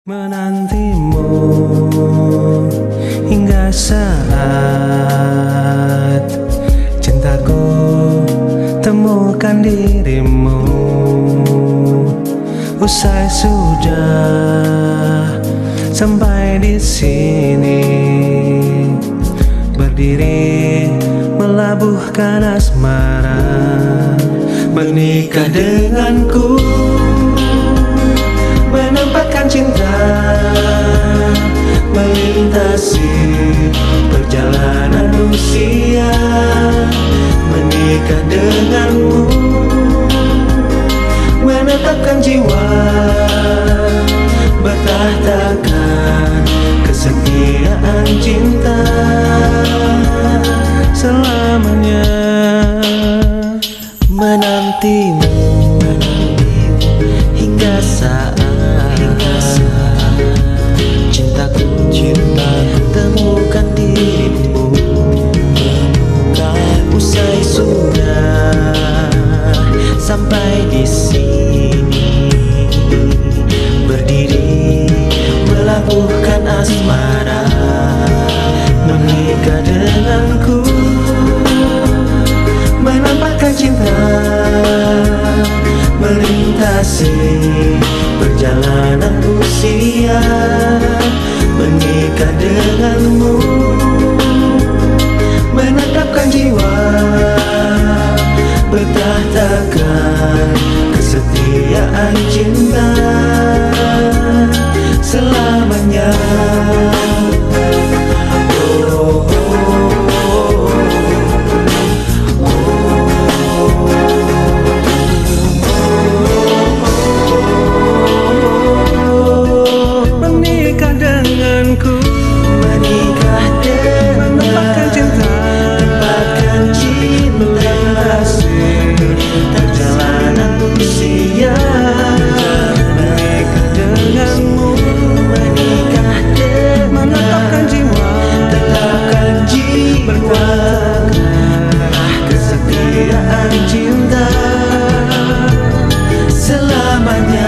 Menantimu hingga saat cintaku temukan dirimu. Usai sudah sampai di sini, berdiri melabuhkan asmara. Menikah denganku, menempatkan cinta, melintasi perjalanan usia. Menikah denganmu, menetapkan jiwa, bertahtakan kesetiaan cinta selamanya. Menantimu hingga saat cintaku temukan dirimu. Usai sudah sampai di sini, berdiri melabuhkan asmara. Menikah denganku, menampakkan cinta, melintasi perjalanan usia. Menikah denganmu, menetapkan jiwa, bertahtakan kesetiaan cinta selamanya. Menikah denganku, menikah dengan menempatkan cinta, menempatkan cinta, perjalanan usia. Menikah denganmu, menikah dengan menetapkan jiwa, tetapkan jiwa, kesetiaan cinta selamanya.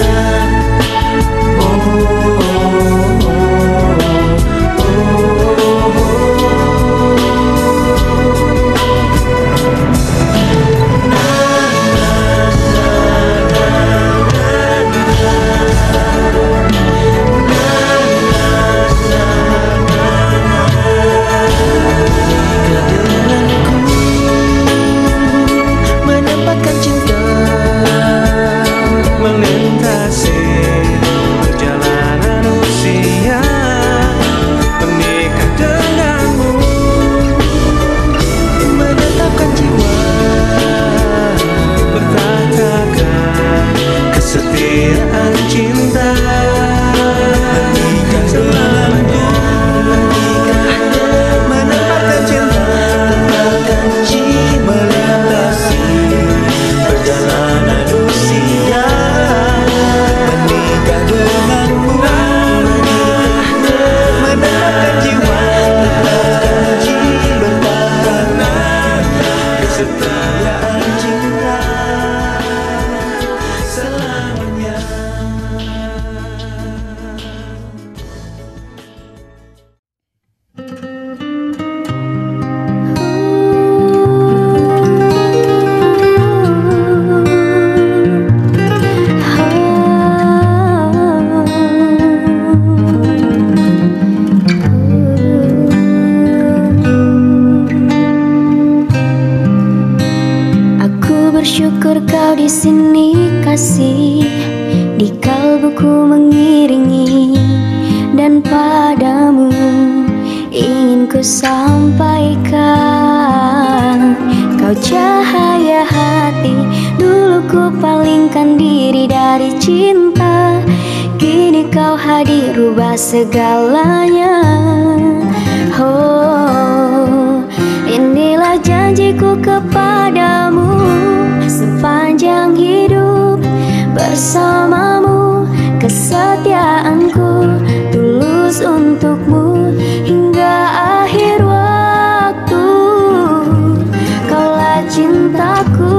Bersyukur kau di sini kasih, di kalbuku mengiringi, dan padamu ingin ku sampaikan. Kau cahaya hati, dulu ku palingkan diri dari cinta. Kini kau hadir rubah segalanya. Oh, inilah janjiku kepadamu, sepanjang hidup bersamamu. Kesetiaanku tulus untukmu hingga akhir waktu. Kaulah cintaku,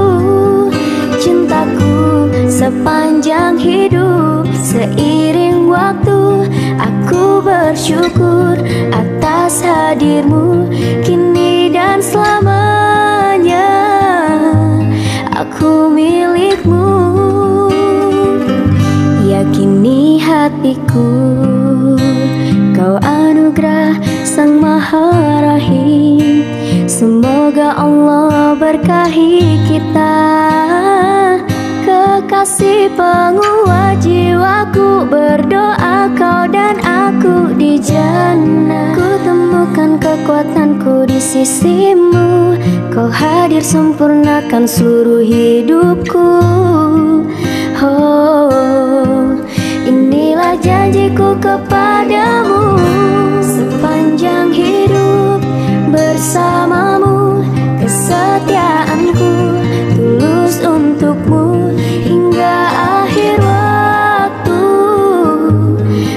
cintaku sepanjang hidup. Seiring waktu Aku bersyukur atas hadirmu kini dan selamanya. Aku milikmu, yakini hatiku. Kau anugerah Sang Maha Rahim. Semoga Allah berkahi kita, kekasih penguat jiwaku. Berdoa kau dan aku di jannah. Ku temukan kekuatanku di sisimu. Kau hadir sempurnakan seluruh hidupku. Oh, inilah janjiku kepadamu. Sepanjang hidup bersamamu, kesetiaanku tulus untukmu hingga akhir waktu.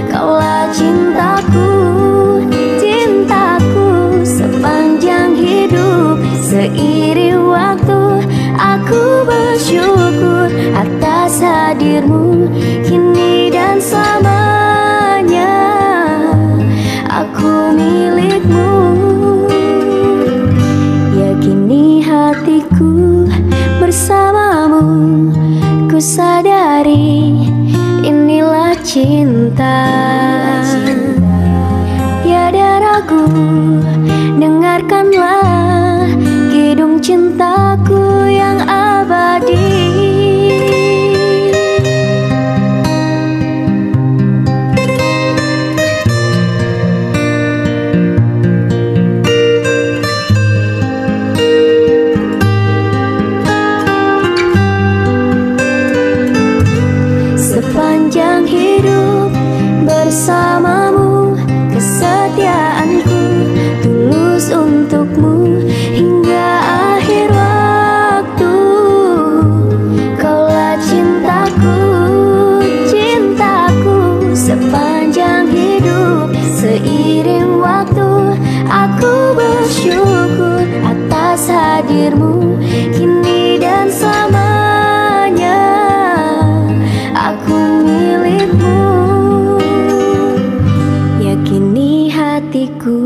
Kaulah cintaku, cintaku sepanjang hidup. Seiring waktu aku bersyukur atas hadirmu kini dan selamanya. Aku milikmu, yakini hatiku bersamamu. Ku sadari inilah cinta. Tiada ragu, dengarkanlah kidung cintaku yang abadi. Sepanjang hidup bersamamu, kesetiaanku tulus untukmu hingga akhir waktu. Kaulah cintaku, cintaku sepanjang hidup. Seiring waktu aku bersyukur atas hadirmu kini dan selamanya. Aku milikmu, yakini hatiku.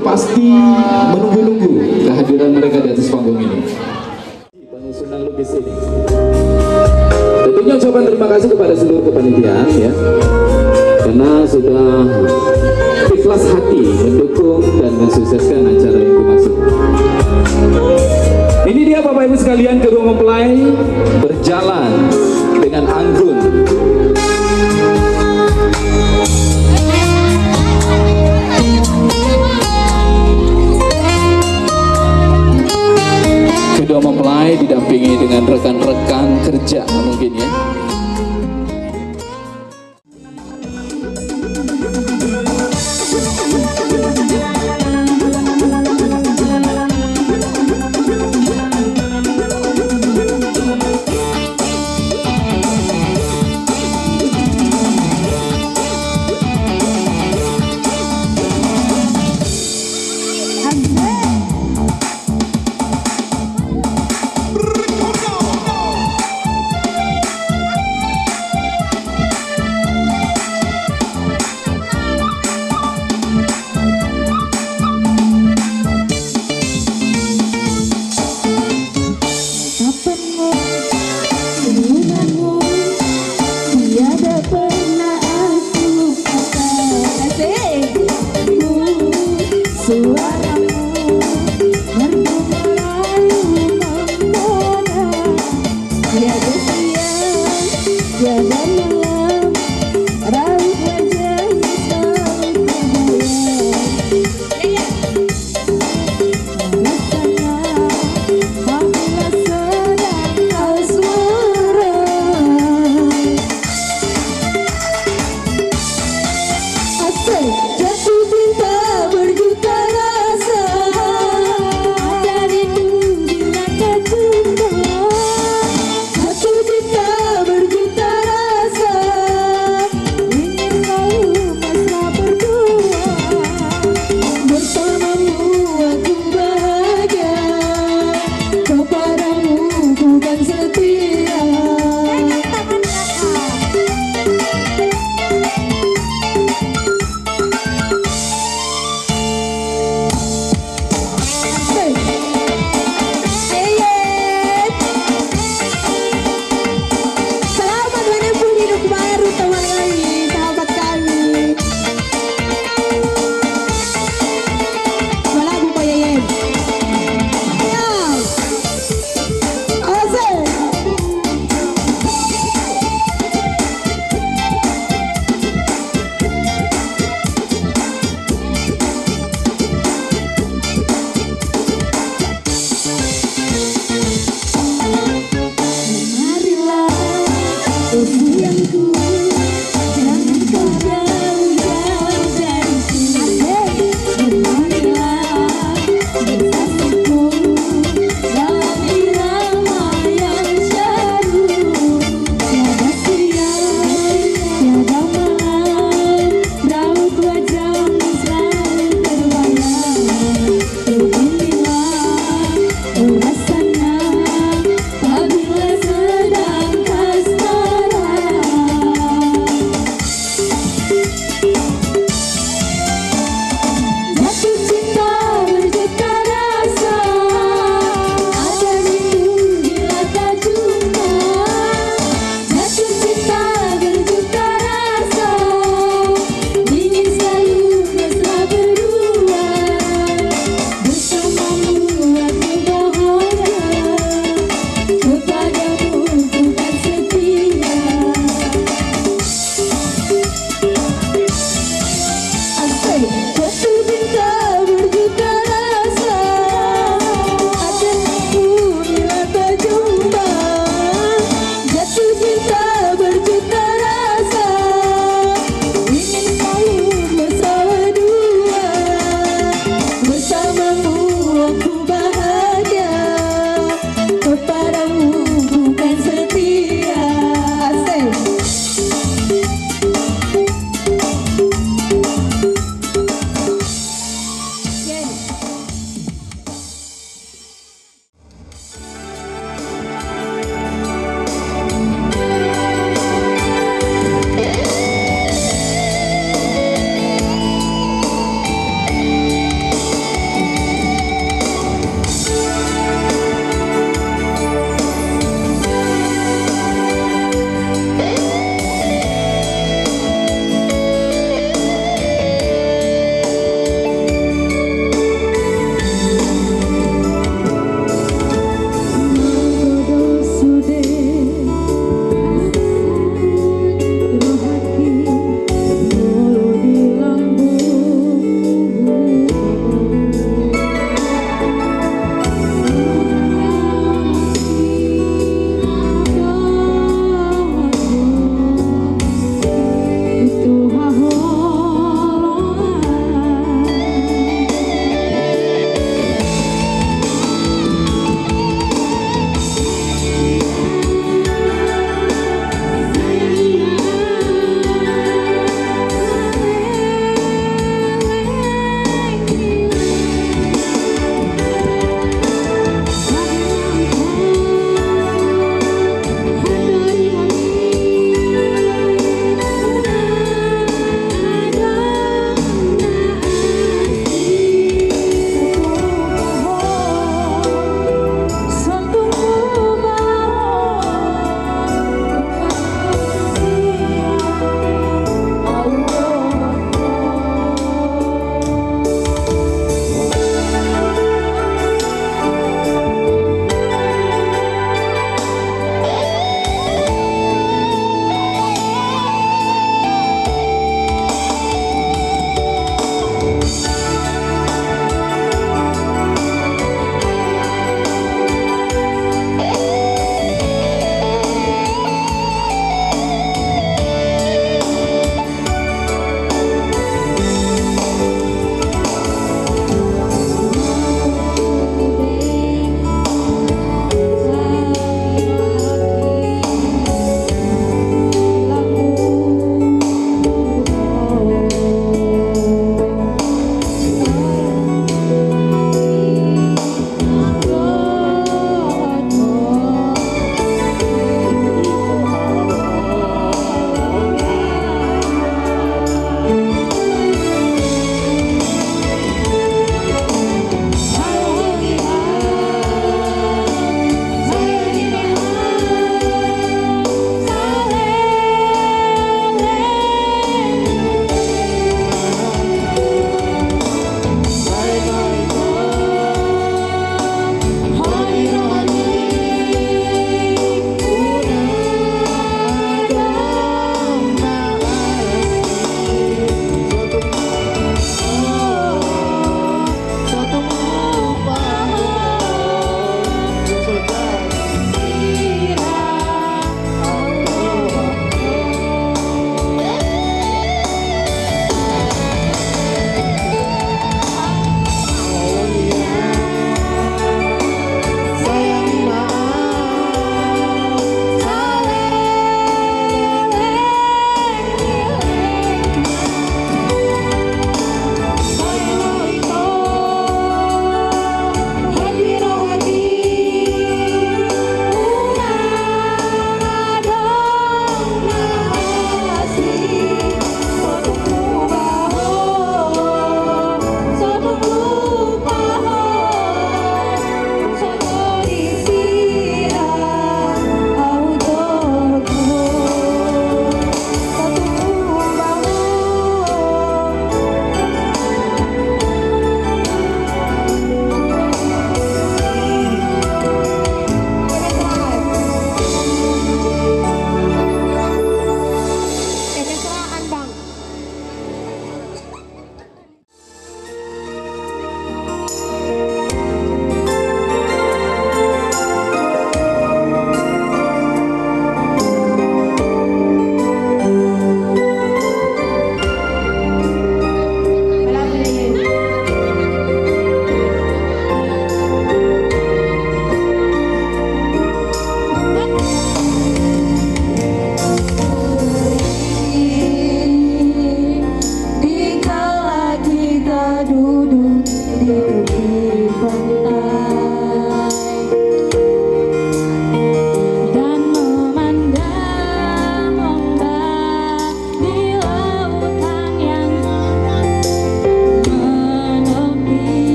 Pasti menunggu-nunggu kehadiran mereka di atas panggung ini. Penyusunan lukis ini. Tentunya ucapan terima kasih kepada seluruh kepanitiaan ya, karena sudah ikhlas hati mendukung dan mensukseskan acara yang dimaksud. Ini dia Bapak Ibu sekalian, kedua mempelai berjalan dengan anggun. Kedua mempelai didampingi dengan rekan-rekan kerja mungkin ya.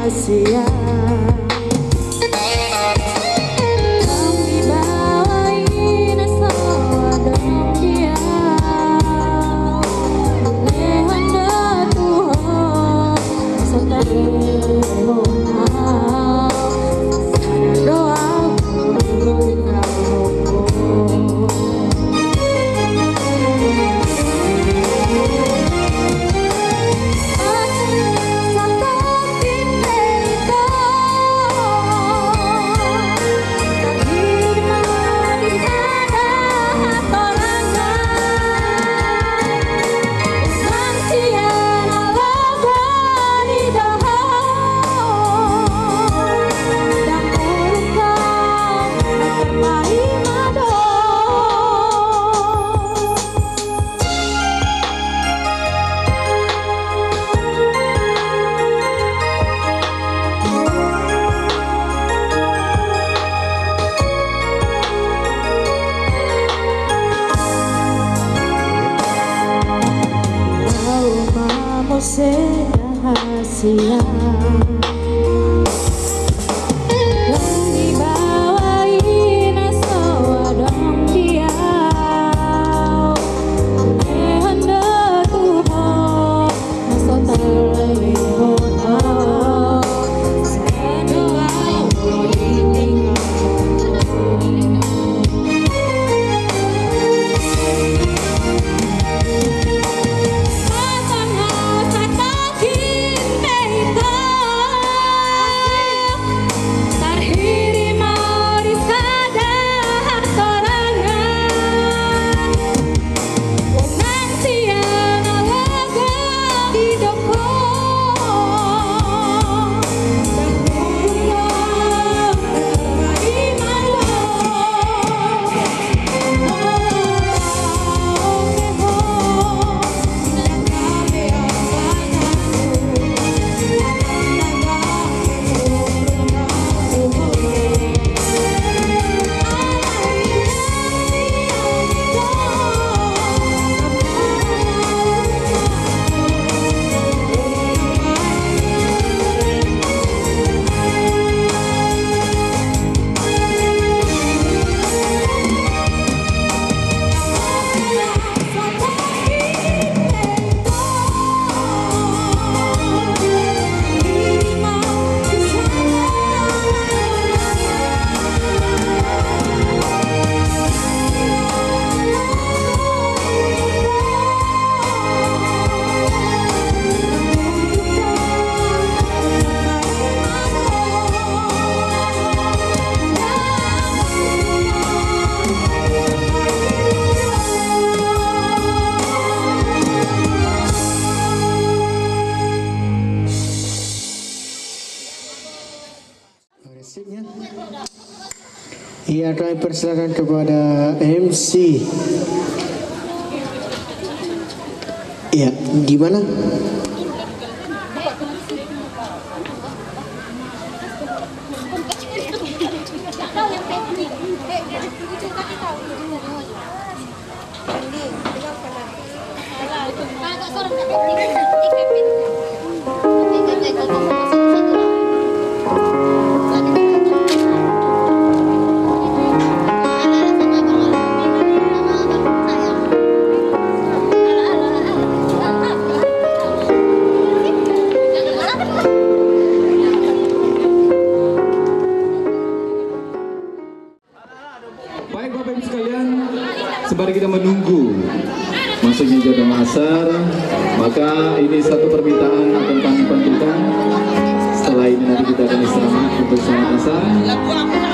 rahasia. Rahasia yang dibawain sawadang dia hendak Tuhan masa terlehon sedoa Iya, kami persilakan kepada MC. Iya, gimana? Sembari kita menunggu masuknya jadwal asar, maka ini satu permintaan akan kami panggilkan. Setelah ini nanti kita akan istirahat untuk sholat asar.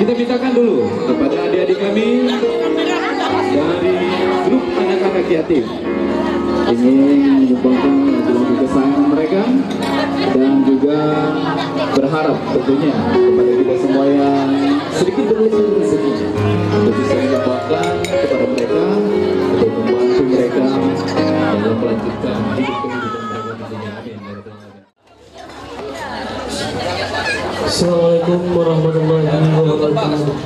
Kita mintakan dulu kepada adik-adik kami dari grup anak-anak yatim ini menyumbangkan lagu-lagu kesayangan mereka, dan juga berharap tentunya kepada kita semua yang sedikit berlebih rezeki untuk bisa menyumbangkan kepada mereka untuk membantu mereka dalam melanjutkan hidup kehidupan mereka di dunia. Amin. Assalamualaikum warahmatullahi wabarakatuh.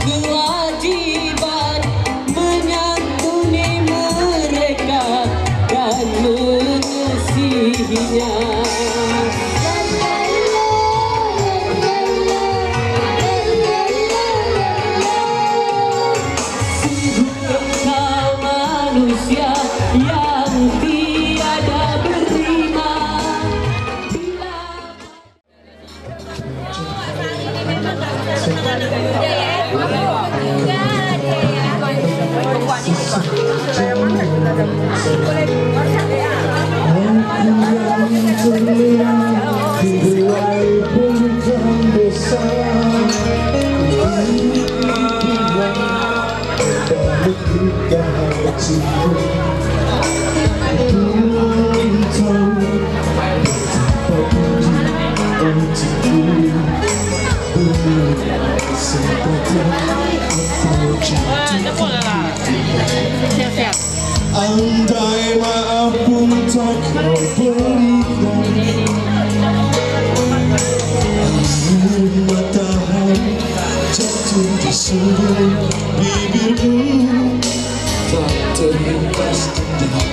Kewajiban menyantuni mereka dan mengasihinya. Sungguh engkau manusia yang tiada berima. Andai maaf pun tak kau berikan, matahari jatuh di seluruh bibirmu, tak terlintas dendam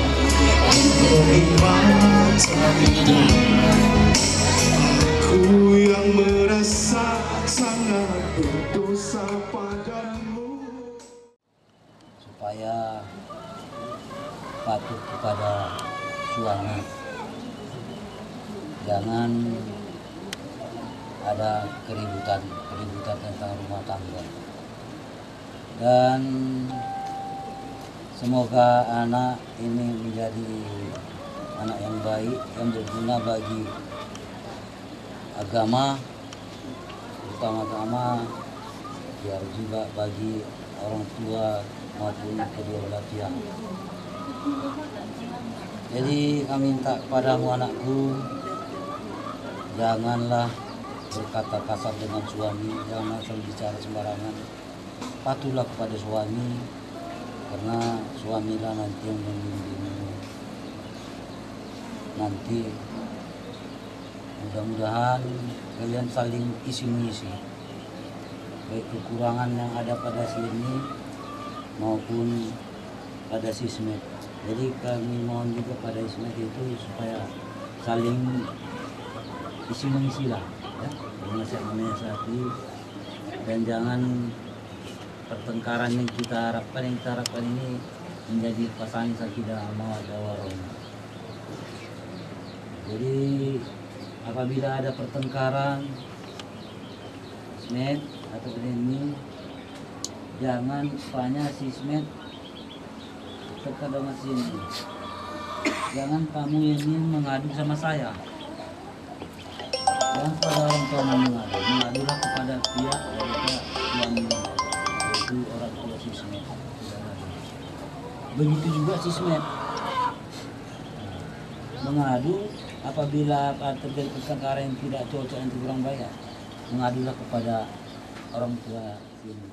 dari mata indah. Aku yang merasa sangat berdosa padamu. Supaya patuh kepada suami, jangan ada keributan tentang rumah tangga, dan semoga anak ini menjadi anak yang baik, yang berguna bagi agama, terutama agama, biar juga bagi orang tua maupun kedua belah pihak. Jadi kami minta kepadamu anakku, janganlah berkata kasar dengan suami, jangan asal bicara sembarangan. Patuhlah kepada suami, karena suamilah nanti yang membimbingmu. Nanti mudah-mudahan kalian saling isi-mengisi, baik kekurangan yang ada pada sini maupun pada si Ismet. Jadi kami mohon juga pada Ismet itu supaya saling isi-mengisi lah, ya, menasihati, dan jangan pertengkaran yang kita harapkan ini menjadi pasangan sakidah mawaddah warahmah. Jadi apabila ada pertengkaran Ismet atau ini, jangan tanya si Ismet kepada Mas ini, jangan kamu ini mengadu sama saya, jangan pada orang tua mengadulah kepada pihak dari suami, yaitu orang tua si Ismet. Begitu juga si Ismet mengadu apabila terjadi pertengkaran yang tidak cocok, yang kurang baik, mengadulah kepada orang tua ini.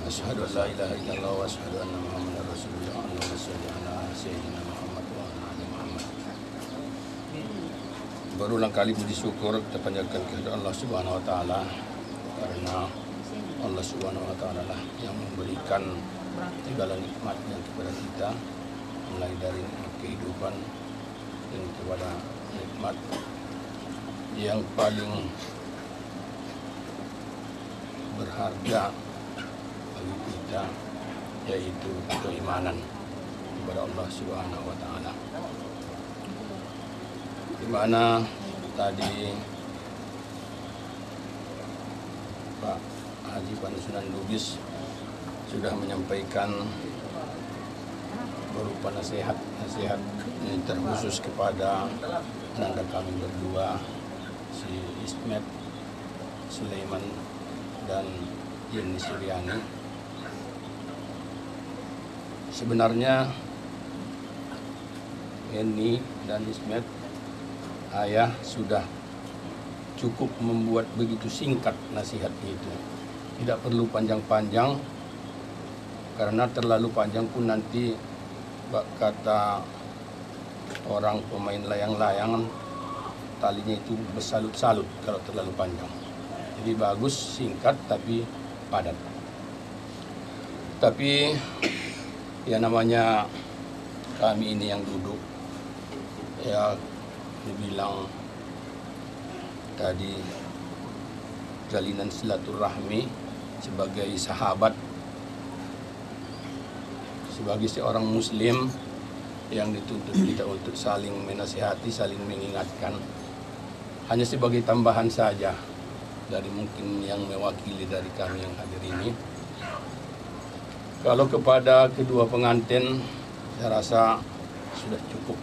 Asyhadu an la ilaha illallah wa asyhadu anna Muhammadar Rasulullah. Allahumma shalli ala sayyidina Muhammad wa ala ali Muhammad. Berulang kali puji syukur kita panjatkan kepada Allah Subhanahu wa taala, karena Allah Subhanahu wa taala lah yang memberikan segala nikmatnya kepada kita, mulai dari nikmat kehidupan dan kepada nikmat yang paling berharga bagi kita, yaitu keimanan kepada Allah Subhanahu wa Ta'ala. Di mana tadi Pak Haji Panusunan Lubis sudah menyampaikan berupa nasihat yang terkhusus kepada ananda kami berdua, si Ismet Sulaiman dan Yeni Suryani. Sebenarnya Yeni dan Ismet, ayah sudah cukup membuat begitu singkat nasihat itu. Tidak perlu panjang-panjang, karena terlalu panjang pun nanti kata orang pemain layang-layang, talinya itu bersalut-salut kalau terlalu panjang. Jadi bagus singkat tapi padat. Tapi ya namanya kami ini yang duduk, ya dibilang tadi jalinan silaturahmi sebagai sahabat, sebagai seorang muslim yang dituntut kita untuk saling menasihati, saling mengingatkan. Hanya sebagai tambahan saja dari mungkin yang mewakili dari kami yang hadir ini. Kalau kepada kedua pengantin, saya rasa sudah cukup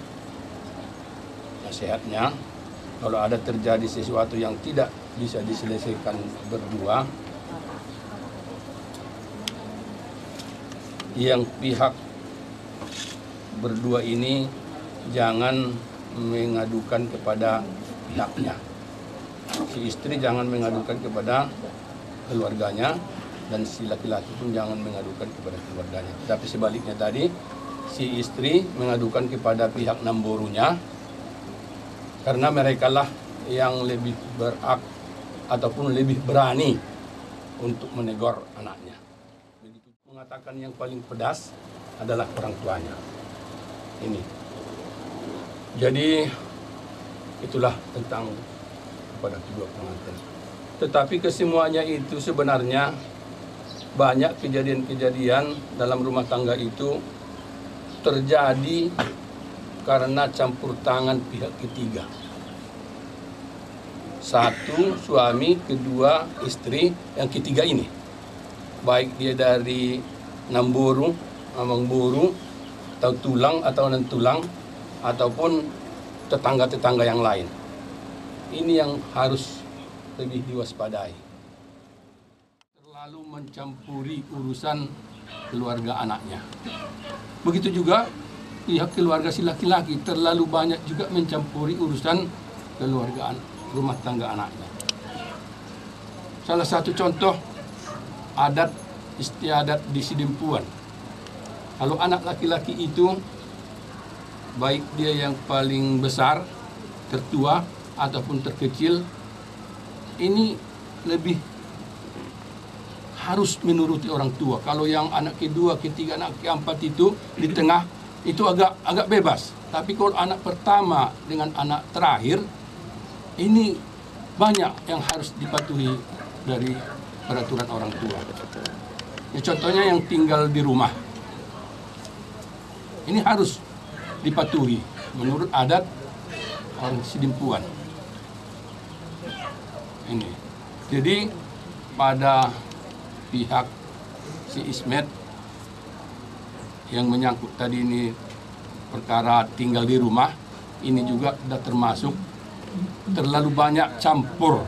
nasihatnya. Kalau ada terjadi sesuatu yang tidak bisa diselesaikan berdua, yang pihak berdua ini jangan mengadukan kepada pihaknya. Si istri jangan mengadukan kepada keluarganya, dan si laki-laki pun jangan mengadukan kepada keluarganya. Tapi sebaliknya tadi, si istri mengadukan kepada pihak namborunya, karena mereka lah yang lebih berak ataupun lebih berani untuk menegur anaknya. Mengatakan yang paling pedas adalah orang tuanya. Ini. Jadi itulah tentang kepada kedua pengantin. Tetapi kesemuanya itu sebenarnya banyak kejadian-kejadian dalam rumah tangga itu terjadi karena campur tangan pihak ketiga. Satu suami, kedua istri, yang ketiga ini. Baik dia dari Namburu, Amangburu, atau tulang atau non-tulang, ataupun tetangga-tetangga yang lain. Ini yang harus lebih diwaspadai. Terlalu mencampuri urusan keluarga anaknya. Begitu juga pihak keluarga si laki-laki terlalu banyak juga mencampuri urusan keluarga rumah tangga anaknya. Salah satu contoh, adat istiadat di Sidempuan. Kalau anak laki-laki itu, baik dia yang paling besar, tertua, ataupun terkecil, ini lebih harus menuruti orang tua. Kalau yang anak kedua, ketiga, anak keempat itu di tengah, itu agak bebas. Tapi kalau anak pertama dengan anak terakhir, ini banyak yang harus dipatuhi dari peraturan orang tua. Ya, contohnya yang tinggal di rumah, ini harus dipatuhi menurut adat orang Sidempuan. Ini. Jadi pada pihak si Ismet yang menyangkut tadi ini perkara tinggal di rumah, ini juga sudah termasuk terlalu banyak campur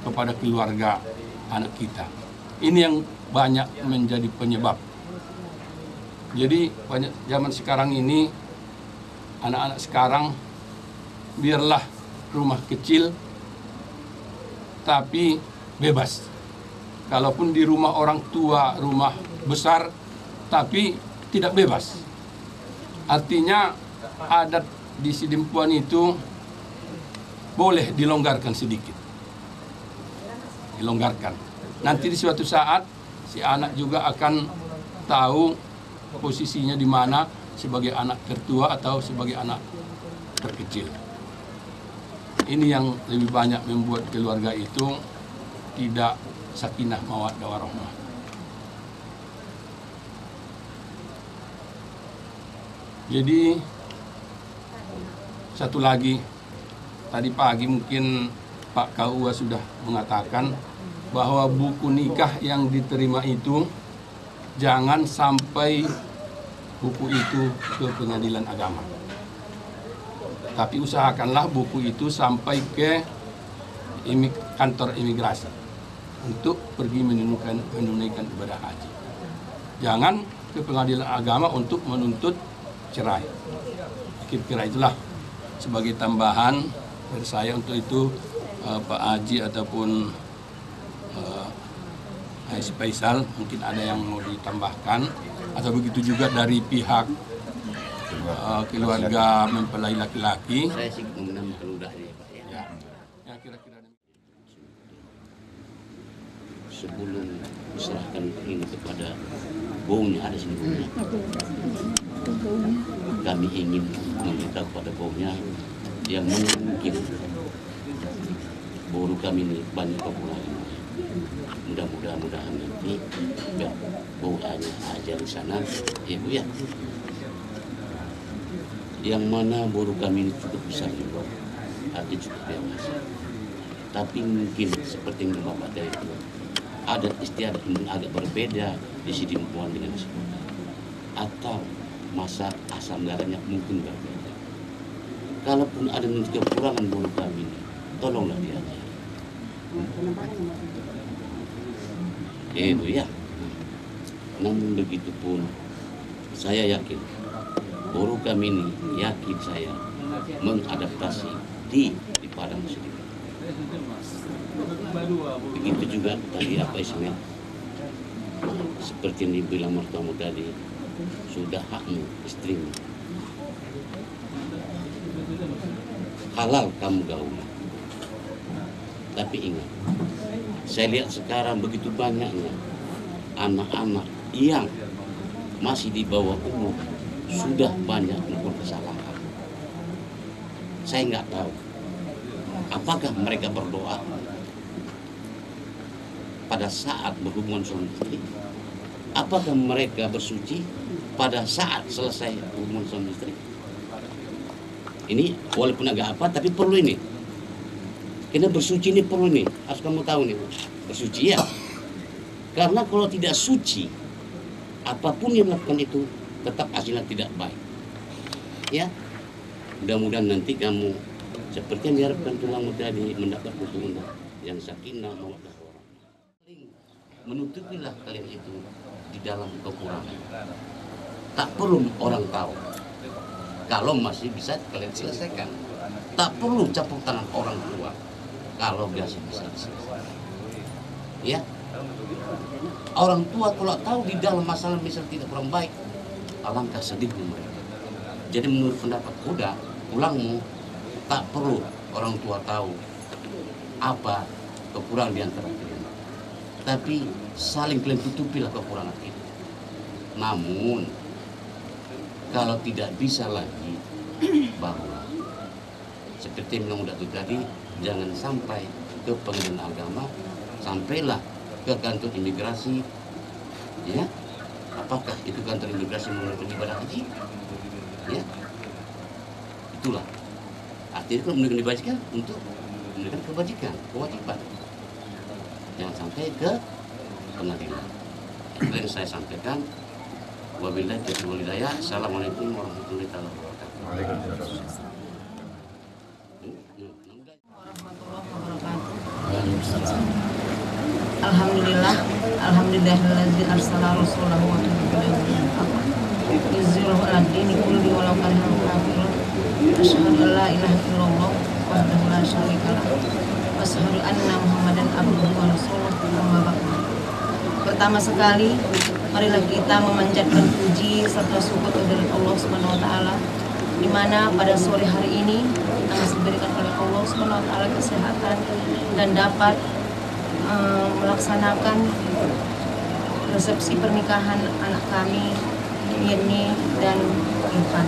kepada keluarga anak kita. Ini yang banyak menjadi penyebab. Jadi banyak zaman sekarang ini, anak-anak sekarang biarlah rumah kecil tapi bebas. Kalaupun di rumah orang tua, rumah besar tapi tidak bebas. Artinya adat di Sidempuan itu boleh dilonggarkan sedikit. Dilonggarkan. Nanti di suatu saat si anak juga akan tahu posisinya di mana sebagai anak tertua atau sebagai anak terkecil. Ini yang lebih banyak membuat keluarga itu tidak sakinah mawaddah warahmah. Jadi satu lagi, tadi pagi mungkin Pak KUA sudah mengatakan bahwa buku nikah yang diterima itu jangan sampai buku itu ke pengadilan agama. Tapi usahakanlah buku itu sampai ke kantor imigrasi untuk pergi menunaikan ibadah haji. Jangan ke pengadilan agama untuk menuntut cerai. Kira-kira itulah sebagai tambahan dari saya untuk itu Pak Haji ataupun si Faisal mungkin ada yang mau ditambahkan atau begitu juga dari pihak keluarga mempelai laki-laki. Saya sih menambahkan udahnya Pak ya. Ya kira-kira sebelum diserahkan ini kepada baunya, ada sini baunya. Kami ingin meminta kepada baunya yang mungkin baru kami ini banyak kekurangan. Mudah-mudahan nanti bau aja di sana, ya Bu ya. Yang mana baru kami ini cukup besar juga, artinya cukup dewasa. Tapi mungkin seperti yang Bapak tadi itu, adat istiadat ini agak berbeda di sini Puan dengan di sini. Atau masa asam garamnya mungkin berbeda. Kalaupun ada kekurangan baru kami ini, tolonglah diajari. Bu ya. Namun begitu pun saya yakin baru kami ini yakin saya mengadaptasi di Padang sini. Begitu juga tadi apa isinya seperti yang dibilang mertuamu tadi, sudah hakmu istrimu, halal kamu gaul. Tapi ingat, saya lihat sekarang begitu banyaknya anak-anak yang masih di bawah umur sudah banyak melakukan kesalahan. Saya nggak tahu apakah mereka berdoa pada saat berhubungan suami istri, apakah mereka bersuci pada saat selesai hubungan suami istri. Ini walaupun agak apa, tapi perlu ini. Karena bersuci ini perlu nih, harus kamu tahu nih, bersuci ya. Karena kalau tidak suci, apapun yang melakukan itu tetap hasilnya tidak baik. Ya, mudah-mudahan nanti kamu seperti yang diharapkan tulangmu tadi mendapat hubungan yang sakinah mawaddah warahmah. Menutupilah kalian itu di dalam kekurangan. Tak perlu orang tahu. Kalau masih bisa kalian selesaikan, tak perlu campur tangan orang tua. Kalau biasa bisa selesai. Ya, orang tua kalau tahu di dalam masalah misal tidak kurang baik, alangkah sedihnya mereka. Jadi menurut pendapat kuda, pulangmu tak perlu orang tua tahu apa kekurangan di antara kalian. Tapi saling kalian tutupilah kekurangan itu. Namun kalau tidak bisa lagi, bahwa seperti yang udah tadi, jangan sampai ke pengadilan agama, sampailah ke kantor imigrasi. Ya, apakah itu kantor imigrasi mengenai ibadah haji? Ya, itulah artinya kalau menunaikan kebajikan untuk menunaikan kewajiban. Jangan sampai ke pengadilan. Itu yang saya sampaikan. Wabillahi taufiq wal hidayah. Assalamualaikum warahmatullahi wabarakatuh. Alhamdulillahilladzi arsala rasulahu wa yuzhiruhu 'ala ad-dini kullihi walau karihal kafirun. Asyhadu an la ilaha illallah wahdahu la syarika lah wa asyhadu anna Muhammadan abduhu wa rasuluh. Amma ba'du. Pertama sekali, marilah kita memanjatkan puji serta syukur kehadirat Allah Subhanahu wa taala, di mana pada sore hari ini kita masih diberikan oleh Allah Subhanahu wa taala kesehatan dan dapat melaksanakan resepsi pernikahan anak kami Yeni dan Irfan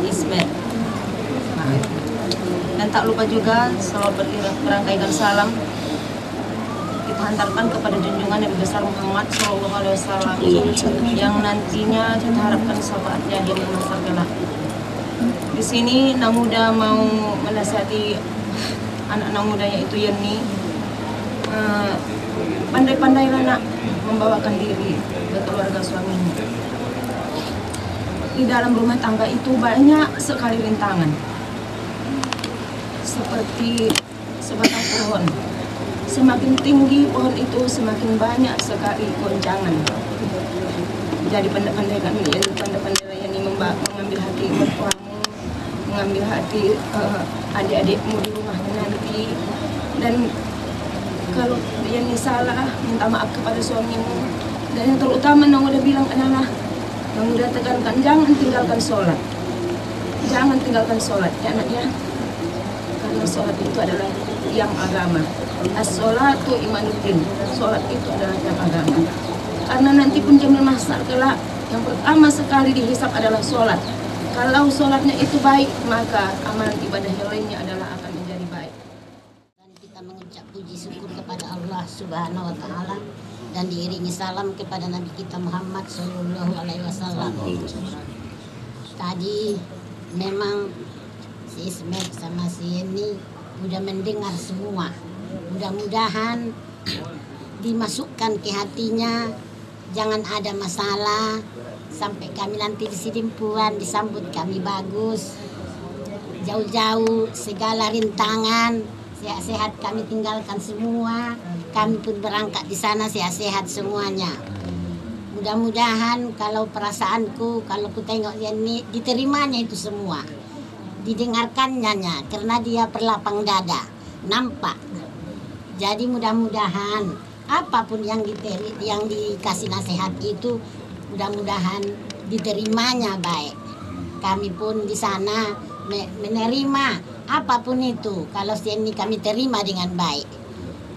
Ismet. Dan tak lupa juga selalu berangkaikan salam menghantarkan kepada junjungan Nabi besar Muhammad SAW yang nantinya kita harapkan syafaatnya di masa kelak. Di sini anak muda mau menasihati anak-anak mudanya itu Yeni, pandai-pandailah nak membawakan diri ke keluarga suaminya. Di dalam rumah tangga itu banyak sekali rintangan, seperti sebatang pohon. Semakin tinggi pohon itu, semakin banyak sekali goncangan. Jadi pandai-pandai ini mengambil hati mertuamu, mengambil hati adik-adikmu di rumahnya nanti. Dan kalau yang salah, minta maaf kepada suamimu. Dan yang terutama yang udah bilang adalah, yang udah tekankan, jangan tinggalkan sholat. Jangan tinggalkan sholat, ya anaknya. Karena sholat itu adalah yang agama. As-sholatu imanuddin. Sholat itu adalah yang agama. Karena nanti pun jamil mahsyar kelak, yang pertama sekali dihisab adalah sholat. Kalau sholatnya itu baik, maka amalan ibadah yang lainnya adalah akan menjadi baik. Dan kita mengucap puji syukur kepada Allah Subhanahu wa Ta'ala dan diiringi salam kepada Nabi kita Muhammad Sallallahu Alaihi Wasallam. Tadi memang si Ismet sama si Yeni udah mendengar semua. Mudah-mudahan dimasukkan ke hatinya, jangan ada masalah. Sampai kami nanti di Sidimpuan disambut kami bagus, jauh-jauh segala rintangan, sehat-sehat kami tinggalkan semua. Kami pun berangkat di sana sehat-sehat semuanya. Mudah-mudahan kalau perasaanku, kalau ku tengok dia ini, diterimanya itu semua, didengarkannya, karena dia berlapang dada, nampak. Jadi mudah-mudahan apapun yang dikasih nasihat itu, mudah-mudahan diterimanya baik. Kami pun di sana menerima apapun itu. Kalau ini kami terima dengan baik.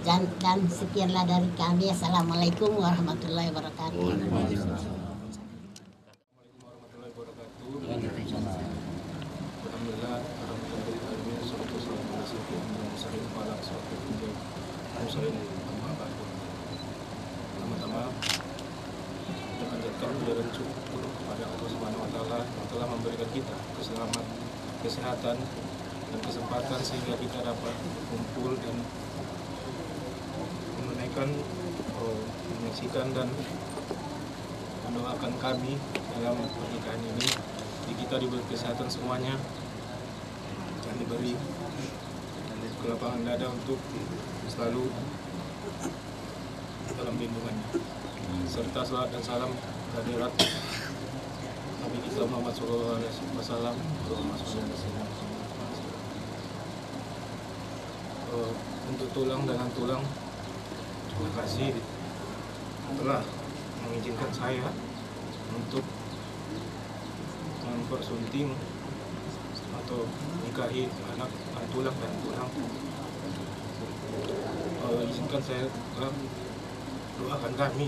Dan sekianlah dari kami. Assalamualaikum warahmatullahi wabarakatuh. Pertama-tama kita panjatkan puja dan syukur kepada Allah Subhanahu wa Ta'ala yang telah memberikan kita keselamatan, kesehatan dan kesempatan sehingga kita dapat kumpul dan menunaikan, menyaksikan dan mendoakan kami dalam pernikahan ini. Jadi kita diberi kesehatan semuanya dan diberi kelapangan dada untuk selalu dalam lindungannya, serta salat dan salam kehadirat Nabi kita Muhammad SAW. Untuk tulang dan tulang, terima kasih telah mengizinkan saya untuk mempersunting atau nikahi anak tulang dan tulang. Izinkan saya doakan kami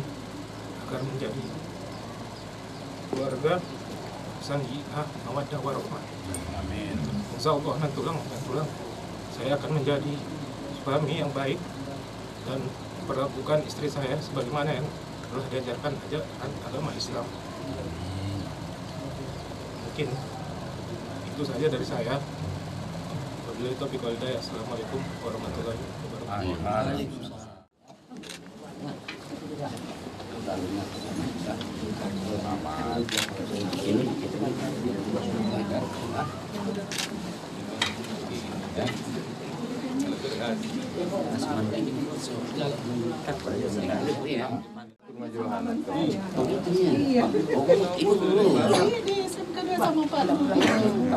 agar menjadi keluarga sanjihah mawaddah warahmah. Amin. Insyaallah dan tulang saya akan menjadi suami yang baik dan perlakukan istri saya sebagaimana yang telah diajarkan ajaran agama Islam. Mungkin itu saja dari saya. Wabillahi taufiq wal hidayah. Assalamualaikum warahmatullahi wabarakatuh.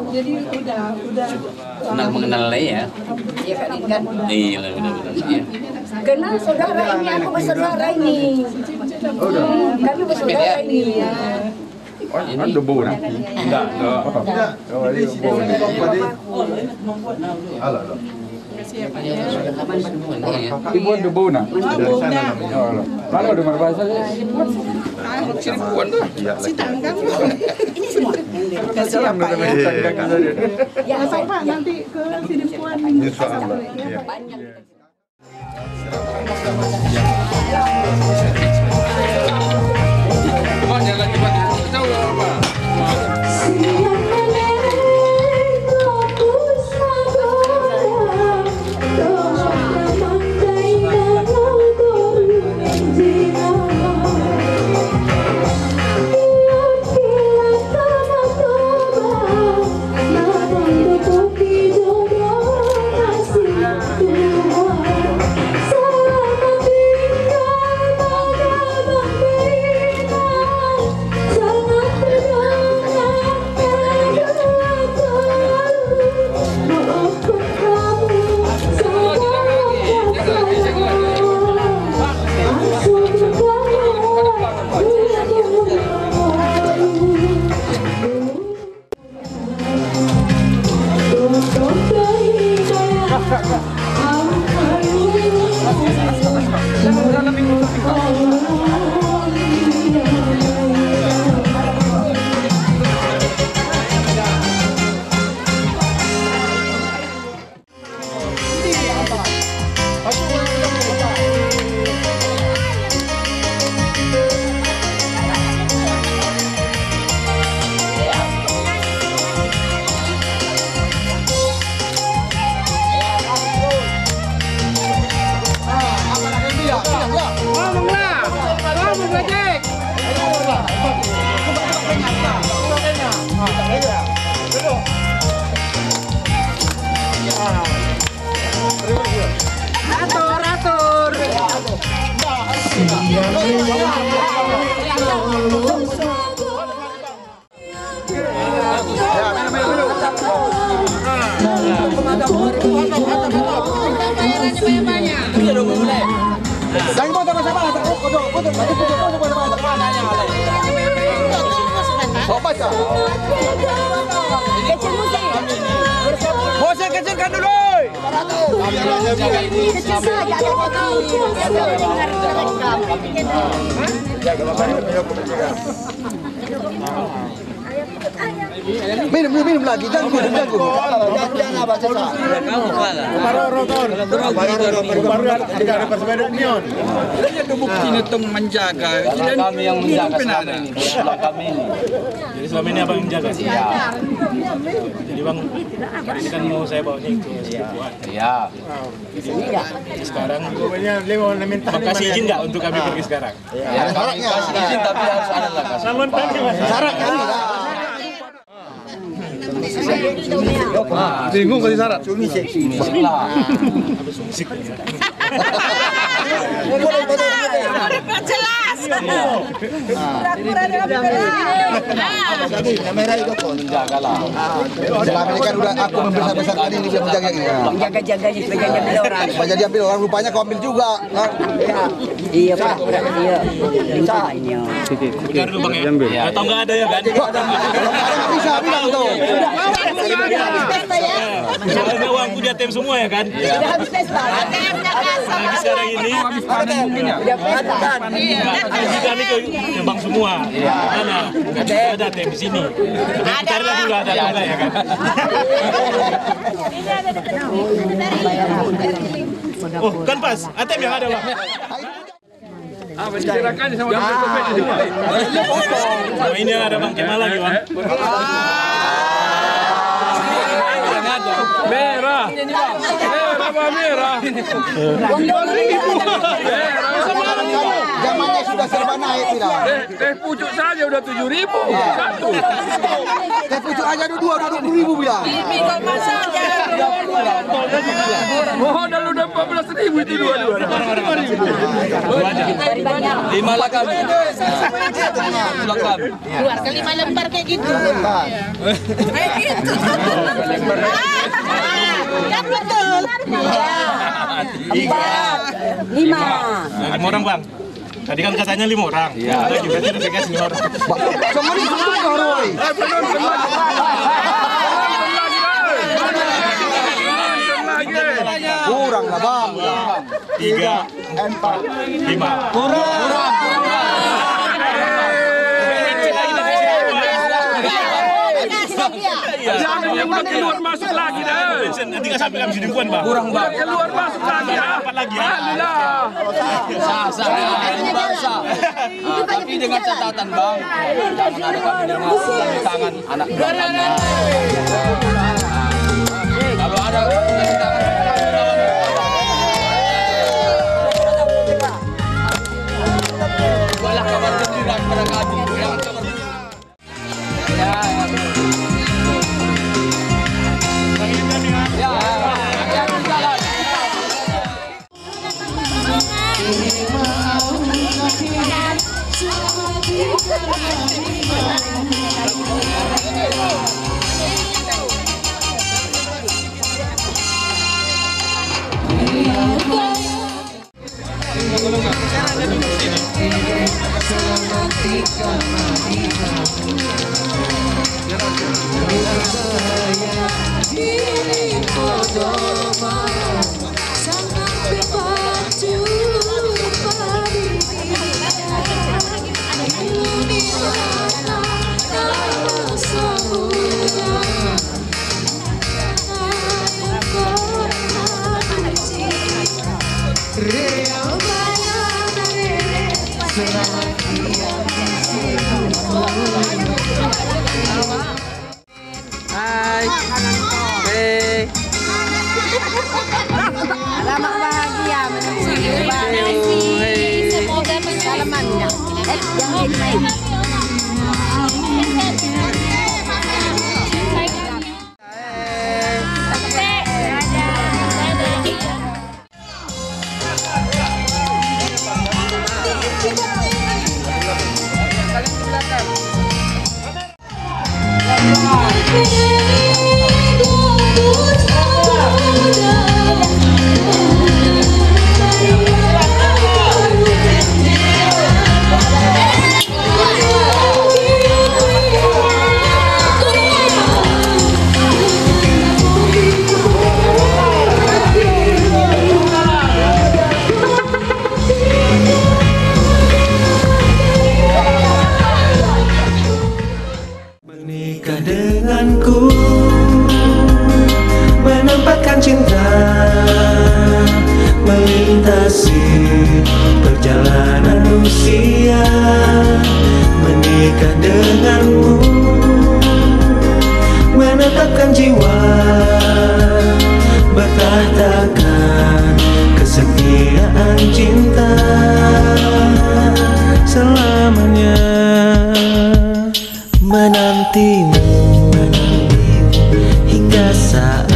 Jadi udah Kenal mengenal ya. Iya kan ini kan. Iya benar-benar. Iya. Kenal saudara ini, aku bersaudara ini. Kami bersaudara ini. Oh, ini debu nak? Enggak. Oh, ini debu. Ibu debu nak? Dari sana namanya. Lalu dengar bahasa Cirebon tuh. Si tanggang. Ini semua. Siapa ya? Ya, Pak nanti ke Sidimpuan. Insyaallah. Banyak. Bosan kecilkan dulu. Minum lagi, jangan menjaga. Kami yang menjaga selama ini. Jadi selama ini abang yang menjaga. Iya. Jadi bang, hari ini kan mau saya bawa ini ke Sekipuan. Iya. Jadi sekarang bang kasih izin nggak untuk kami pergi sekarang? Ya, syaratnya. Kasih izin tapi harus ada lah. Syaratnya ini. Bingung kasih syarat. Cumi seksi. Jelas. Kamera itu kok jagalah. Selama ini kan udah aku membesar-besar tadi ini dia menjaga ini. Jaga-jaganya supaya diambil orang. Supaya diambil orang, rupanya kau ambil juga. Iya Pak, iya. Benar lu bang ya? Atau nggak ada ya kan? Bisa bilang tuh. Soalnya uangku di ATM semua ya kan? Udah habis pesta. Lagi sekarang ini Udah pesta. kita nih ke bank semua. Mana? Ada ATM di sini. Cari lagi dulu ada atau enggak ya kan? Oh kan pas, ATM yang ada bang. Bicarakan sama Kopet di semua. Sama ini yang ada bang Kemal lagi bang. Merah. Merah. Zamannya sudah serba naik tidak. Teh pucuk saja udah 7.000 satu. Teh pucuk aja udah 20.000 bilang. Modal udah 14.000 itu dua-dua. 5 lah kami. Keluarkan 5 lembar kayak gitu. Kayak gitu. Kan betul. Lima orang bang. Tadi kan katanya 5 orang. Iya. Juga tidak saya kasih 5 orang. Sama ini semua Roy. Kurang lah bang. 3, 4, 5. Kurang. Jangan yang udah keluar masuk lagi dah. Nanti nggak sampai kami sini bang. Kurang bang. Keluar masuk lagi ya. Dapat lagi ya. Sah. Tapi dengan catatan bang, jangan ada kami dengan tangan anak buah. Kalau ada tangan buatlah kabar gembira kepada kami. Jangan kabar Hai. Hey. Selamat bahagia menemui semoga salamannya. Yang ini main. Menikah denganku, menempatkan cinta, melintasi perjalanan usia. Menikah denganmu, menetapkan jiwa, bertahtakan kesetiaan cinta selamanya. Menantimu hingga saat